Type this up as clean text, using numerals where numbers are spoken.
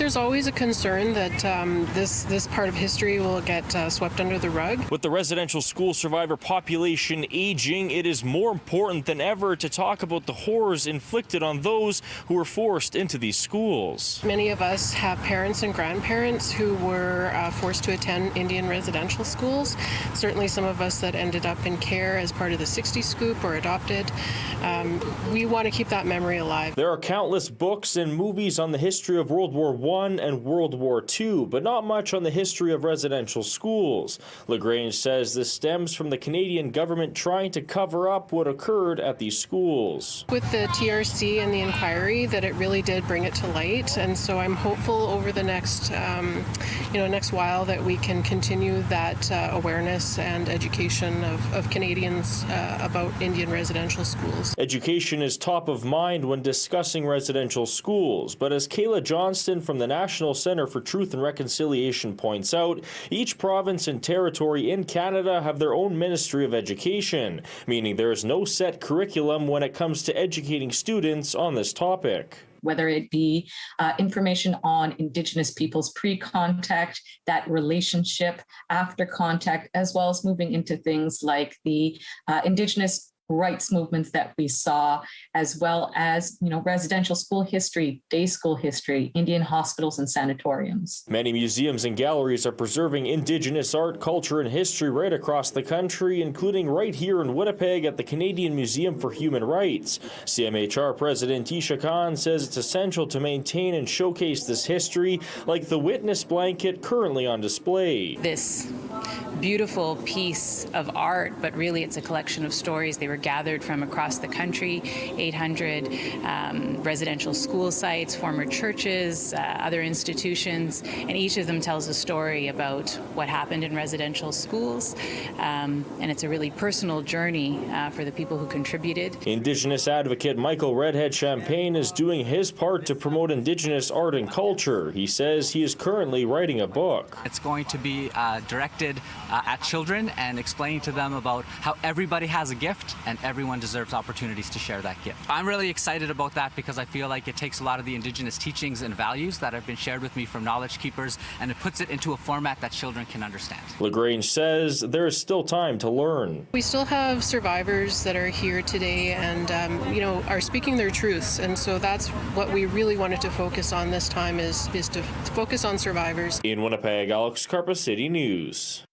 there's always a concern that this part of history will get swept under the rug. With the residential school survivor population aging, it is more important than ever to talk about the horrors inflicted on those who were forced into these schools. Many of us have parents and grandparents who were forced to attend Indian residential schools. Certainly some of us that ended up in care as part of the 60 Scoop or adopted. We want to keep that memory alive. There are countless books and movies on the history of World War I and World War II, but not much on the history of residential schools. LaGrange says this stems from the Canadian government trying to cover up what occurred at these schools. With the TRC and the inquiry, that it really did bring it to light, and so I'm hopeful over the next while that we can continue that awareness and education of Canadians about Indian residential schools. Education is top of mind when discussing residential schools, but as Kayla Johnston from the National Centre for Truth and Reconciliation points out, each province and territory in Canada have their own Ministry of Education, meaning there is no set curriculum when it comes to educating students on this topic. Whether it be information on Indigenous peoples pre-contact, that relationship after contact, as well as moving into things like the Indigenous rights movements that we saw, as well as, residential school history, day school history, Indian hospitals and sanatoriums. Many museums and galleries are preserving Indigenous art, culture, and history right across the country, including right here in Winnipeg at the Canadian Museum for Human Rights. CMHR President Isha Khan says it's essential to maintain and showcase this history, like the witness blanket currently on display. This beautiful piece of art, but really it's a collection of stories. They were gathered from across the country, 800 residential school sites, former churches, other institutions, and each of them tells a story about what happened in residential schools. And it's a really personal journey for the people who contributed. Indigenous advocate Michael Redhead Champagne is doing his part to promote Indigenous art and culture. He says he is currently writing a book. It's going to be directed at children and explaining to them about how everybody has a gift and everyone deserves opportunities to share that gift. I'm really excited about that because I feel like it takes a lot of the Indigenous teachings and values that have been shared with me from knowledge keepers, and it puts it into a format that children can understand. LaGrange says there is still time to learn. We still have survivors that are here today and are speaking their truths, and so that's what we really wanted to focus on this time is to focus on survivors. In Winnipeg, Alex Carpa, City News.